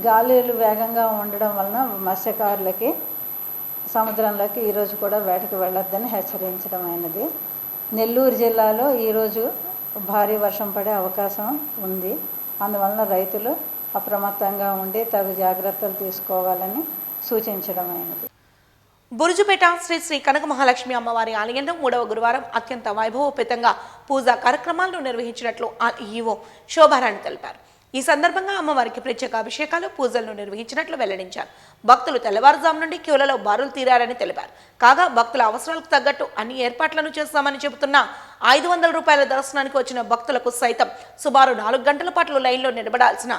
గాలులు వేగంగా ఉండడం వలన మత్స్యకారులకి సముద్రంలోకి ఈరోజు కూడా వేటకు వెళ్ళొద్దని హెచ్చరించడమైనది. నెల్లూరు జిల్లాలో ఈరోజు భారీ వర్షం పడే అవకాశం ఉంది. అందువలన రైతులు అప్రమత్తంగా ఉండి తగు జాగ్రత్తలు తీసుకోవాలని సూచించడమైనది. బురుజుపేట శ్రీ శ్రీ కనక మహాలక్ష్మి అమ్మవారి ఆలయంలో 3వ గురువారం అత్యంత వైభవోపేతంగా పూజా కార్యక్రమాలను నిర్వహించినట్లు ఈవో శోభారాణి తెలిపారు. ఈ సందర్భంగా అమ్మవారికి ప్రత్యేక అభిషేకాలు, పూజలను నిర్వహించినట్లు వెల్లడించారు. భక్తులు తెల్లవారుజాము నుండి క్యూలలో బారులు తీరారని తెలిపారు. కాగా భక్తుల అవసరాలకు తగ్గట్టు అన్ని ఏర్పాట్లను చేస్తామని చెబుతున్న 500 రూపాయల దర్శనానికి వచ్చిన భక్తులకు సైతం సుమారు 4 గంటల పాటు లైన్లో నిలబడాల్సిన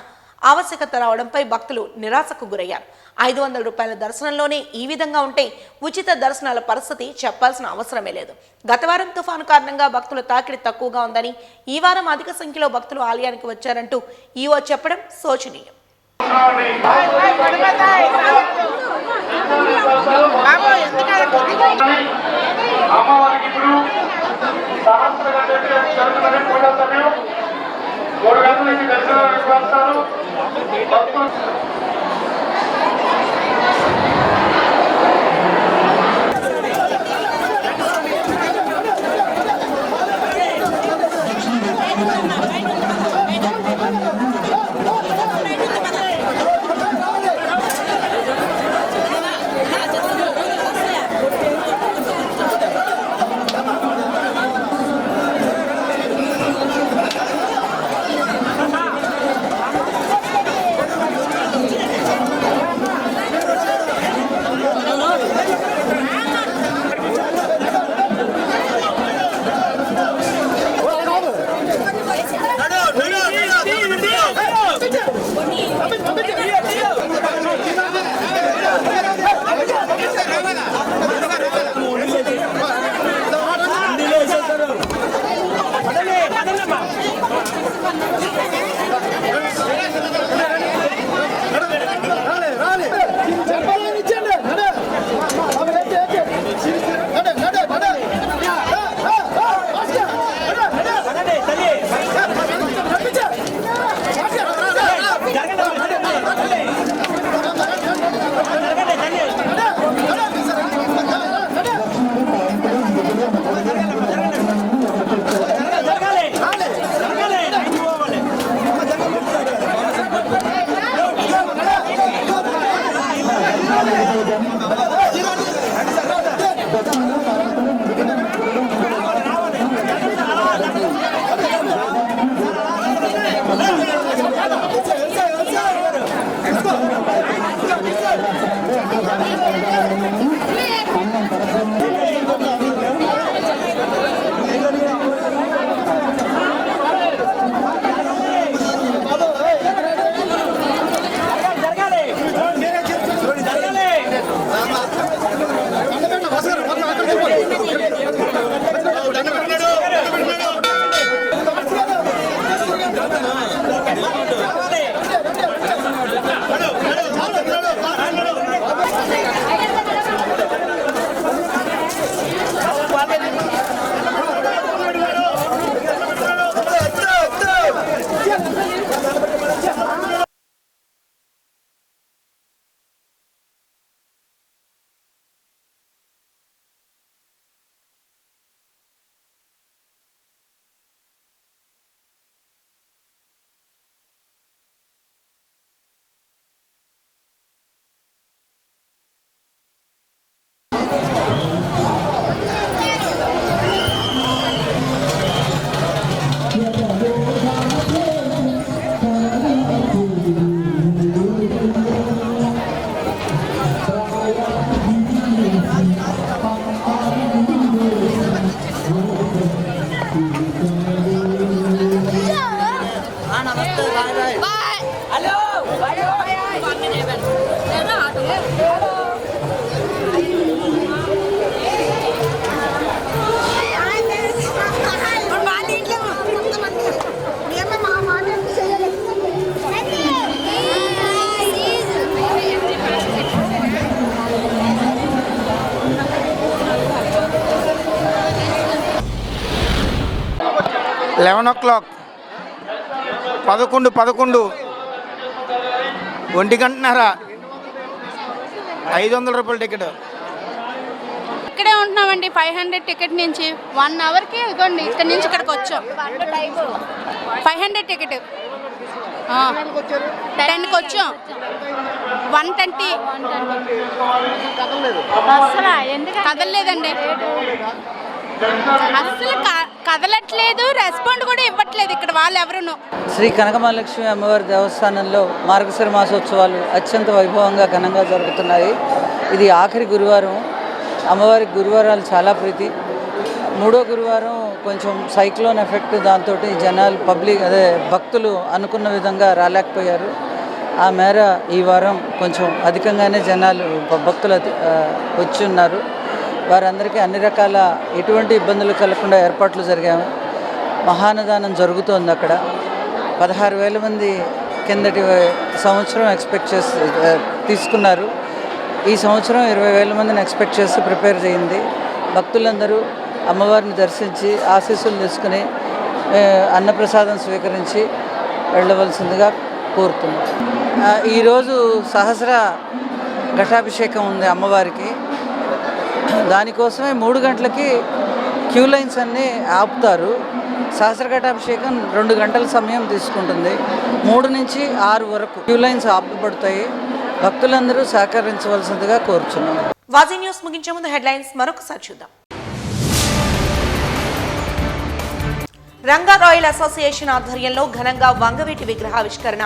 ఆవశ్యకత రావడంపై భక్తులు నిరాశకు గురయ్యారు. 500 రూపాయల దర్శనంలోనే ఈ విధంగా ఉంటే ఉచిత దర్శనాల పరిస్థితి చెప్పాల్సిన అవసరమే లేదు. గత వారం తుఫాను కారణంగా భక్తుల తాకిడి తక్కువగా ఉందని, ఈ వారం అధిక సంఖ్యలో భక్తులు ఆలయానికి వచ్చారంటూ ఈవో చెప్పడం శోచనీయం. 11 o'clock 11 1 గంటన్నర 500 రూపాయల టికెట్. ఇక్కడే ఉంటున్నామండి 500 టికెట్ నుంచి 1 అవర్కి ఇదిగోండి ఇక్కడ నుంచి ఇక్కడికి వచ్చాం. 500 టికెట్ 10కి వచ్చాం. 120 కదలలేదండి, అస్సలు కదలట్లేదు, రెస్పాండ్ కూడా ఇవ్వట్లేదు ఇక్కడ వాళ్ళు ఎవరును. శ్రీ కనకమహాలక్ష్మి అమ్మవారి దేవస్థానంలో మార్గశిర మాసోత్సవాలు అత్యంత వైభవంగా ఘనంగా జరుగుతున్నాయి. ఇది ఆఖరి గురువారం. అమ్మవారికి గురువారాలు చాలా ప్రీతి. 3వ గురువారం కొంచెం సైక్లోన్ ఎఫెక్ట్, దాంతో జనాలు భక్తులు అనుకున్న విధంగా రాలేకపోయారు. ఆ మేర ఈ వారం కొంచెం అధికంగానే జనాలు భక్తులు వచ్చి ఉన్నారు. వారందరికీ అన్ని రకాల ఎటువంటి ఇబ్బందులు కలగకుండా ఏర్పాట్లు జరిగాము. మహానదానం జరుగుతోంది అక్కడ. 16,000 మంది కిందటి సంవత్సరం తీసుకున్నారు. ఈ సంవత్సరం 20,000 మందిని ఎక్స్పెక్ట్ చేసి ప్రిపేర్ చేయింది. భక్తులందరూ అమ్మవారిని దర్శించి ఆశీస్సులు తీసుకుని అన్నప్రసాదం స్వీకరించి వెళ్ళవలసిందిగా కోరుతున్నాం. ఈరోజు సహస్ర ఘటాభిషేకం ఉంది అమ్మవారికి. దానికోసమే 3 గంటలకి క్యూ లైన్స్ అన్నీ ఆపుతారు. సహస్ర ఘటాభిషేకం 2 గంటల సమయం తీసుకుంటుంది. 3 నుంచి 6 వరకు క్యూ లైన్స్ ఆపబడతాయి. భక్తులందరూ సహకరించవలసిందిగా కోరుచున్నాం. వాజీ న్యూస్ ముగించే ముందు హెడ్లైన్స్ మరొకసారి చూద్దాం. రంగా రాయల్ అసోసియేషన్ ఆధ్వర్యంలో ఘనంగా వంగవీటి విగ్రహావిష్కరణ.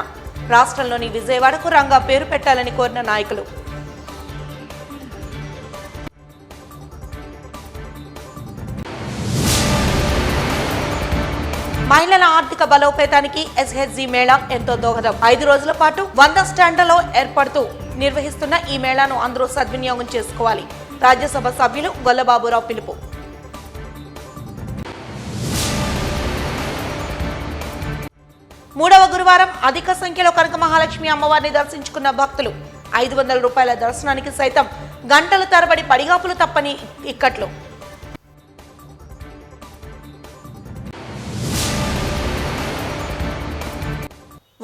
రాష్ట్రంలోని విజయవాడకు రంగా పేరు పెట్టాలని కోరిన నాయకులు. మహిళల ఆర్థిక బలోపేతానికి ఎస్హెచ్జి మేళా ఎంతో దోహదం. 5 రోజుల పాటు 100 స్టాండ్లలో ఏర్పడుతూ నిర్వహిస్తున్న ఈ మేళాను అందరూ సద్వినియోగం చేసుకోవాలి. రాజ్యసభ సభ్యులు గొల్లబాబురావు పిలుపు. మూడవ గురువారం అధిక సంఖ్యలో కనక మహాలక్ష్మి అమ్మవారిని దర్శించుకున్న భక్తులు. 500 రూపాయల దర్శనానికి సైతం గంటల తరబడి పడిగాపులు తప్పని ఇక్కట్లు.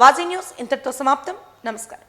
వాజీ న్యూస్ ఇంతటితో సమాప్తం. నమస్కారం.